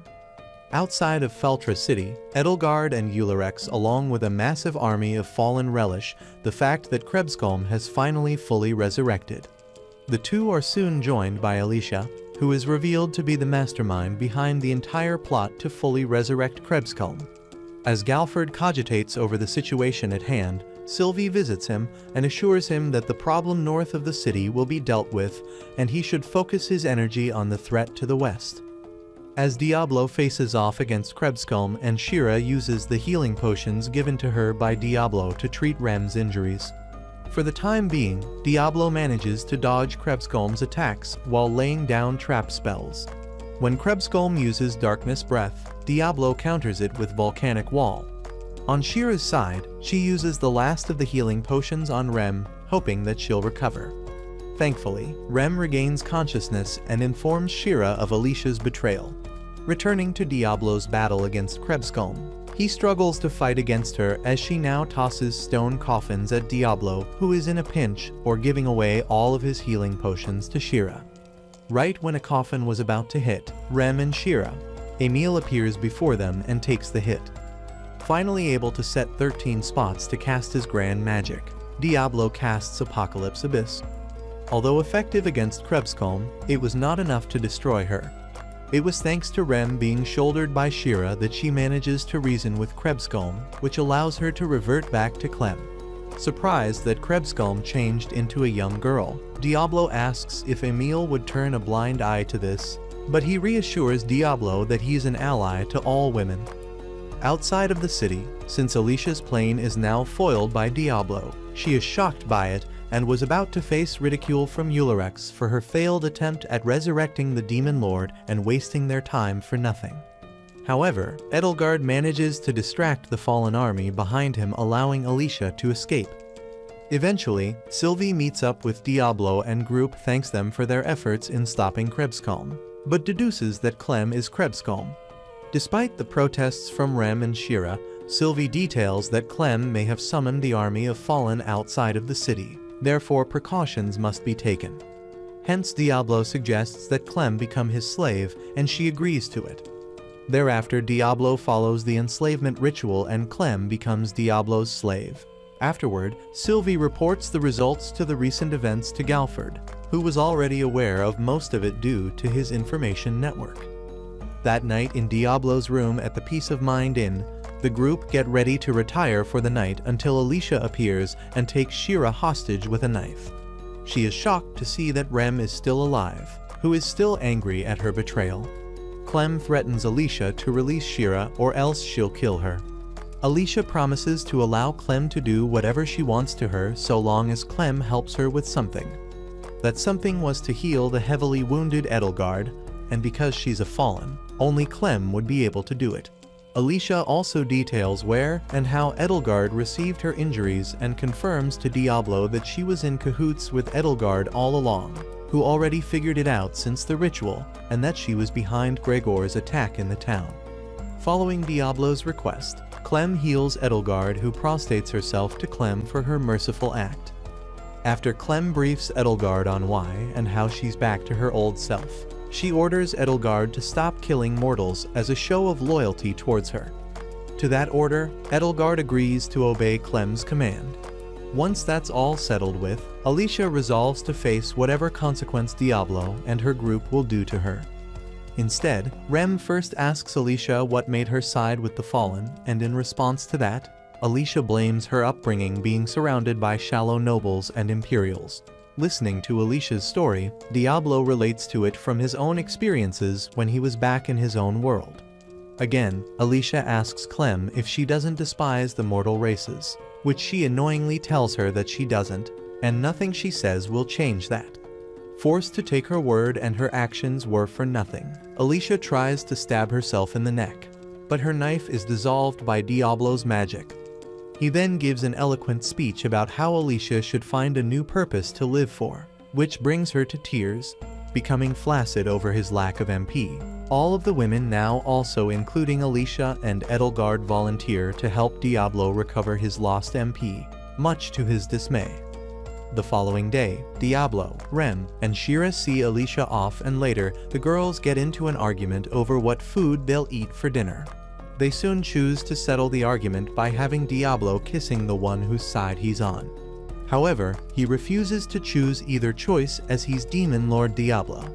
S1: Outside of Feltra City, Edelgard and Eulerex, along with a massive army of fallen, relish the fact that Krebskolm has finally fully resurrected. The two are soon joined by Alicia, who is revealed to be the mastermind behind the entire plot to fully resurrect Krebskolm. As Galford cogitates over the situation at hand, Sylvie visits him and assures him that the problem north of the city will be dealt with, and he should focus his energy on the threat to the west. As Diablo faces off against Krebskolm, and Shira uses the healing potions given to her by Diablo to treat Rem's injuries. For the time being, Diablo manages to dodge Krebskolm's attacks while laying down trap spells. When Krebskolm uses Darkness Breath, Diablo counters it with Volcanic Wall. On Shira's side, she uses the last of the healing potions on Rem, hoping that she'll recover. Thankfully, Rem regains consciousness and informs Shira of Alicia's betrayal. Returning to Diablo's battle against Krebskolm, he struggles to fight against her as she now tosses stone coffins at Diablo, who is in a pinch, or giving away all of his healing potions to Shira. Right when a coffin was about to hit Rem and Shira, Emile appears before them and takes the hit. Finally able to set 13 spots to cast his grand magic, Diablo casts Apocalypse Abyss. Although effective against Krebskolm, it was not enough to destroy her. It was thanks to Rem being shouldered by Shira that she manages to reason with Krebskulm, which allows her to revert back to Clem. Surprised that Krebskulm changed into a young girl, Diablo asks if Emil would turn a blind eye to this, but he reassures Diablo that he's an ally to all women. Outside of the city, since Alicia's plane is now foiled by Diablo, she is shocked by it and was about to face ridicule from Ulrichs for her failed attempt at resurrecting the Demon Lord and wasting their time for nothing. However, Edelgard manages to distract the fallen army behind him, allowing Alicia to escape. Eventually, Sylvie meets up with Diablo and group thanks them for their efforts in stopping Krebskulm, but deduces that Clem is Krebskulm. Despite the protests from Rem and Shira, Sylvie details that Clem may have summoned the army of Fallen outside of the city, therefore precautions must be taken. Hence Diablo suggests that Clem become his slave, and she agrees to it. Thereafter Diablo follows the enslavement ritual and Clem becomes Diablo's slave. Afterward, Sylvie reports the results to the recent events to Galford, who was already aware of most of it due to his information network. That night in Diablo's room at the Peace of Mind Inn, the group get ready to retire for the night until Alicia appears and takes Shira hostage with a knife. She is shocked to see that Rem is still alive, who is still angry at her betrayal. Clem threatens Alicia to release Shira or else she'll kill her. Alicia promises to allow Clem to do whatever she wants to her so long as Clem helps her with something. That something was to heal the heavily wounded Edelgard, and because she's a Fallen, only Clem would be able to do it. Alicia also details where and how Edelgard received her injuries and confirms to Diablo that she was in cahoots with Edelgard all along, who already figured it out since the ritual, and that she was behind Gregor's attack in the town. Following Diablo's request, Clem heals Edelgard, who prostrates herself to Clem for her merciful act. After Clem briefs Edelgard on why and how she's back to her old self, she orders Edelgard to stop killing mortals as a show of loyalty towards her. To that order, Edelgard agrees to obey Clem's command. Once that's all settled with, Alicia resolves to face whatever consequence Diablo and her group will do to her. Instead, Rem first asks Alicia what made her side with the Fallen, and in response to that, Alicia blames her upbringing being surrounded by shallow nobles and Imperials. Listening to Alicia's story, Diablo relates to it from his own experiences when he was back in his own world. Again, Alicia asks Clem if she doesn't despise the mortal races, which she annoyingly tells her that she doesn't, and nothing she says will change that. Forced to take her word and her actions were for nothing, Alicia tries to stab herself in the neck, but her knife is dissolved by Diablo's magic. He then gives an eloquent speech about how Alicia should find a new purpose to live for, which brings her to tears, becoming flaccid over his lack of MP. All of the women now, also including Alicia and Edelgard, volunteer to help Diablo recover his lost MP, much to his dismay. The following day, Diablo, Rem, and Shira see Alicia off, and later, the girls get into an argument over what food they'll eat for dinner. They soon choose to settle the argument by having Diablo kissing the one whose side he's on. However, he refuses to choose either choice as he's Demon Lord Diablo.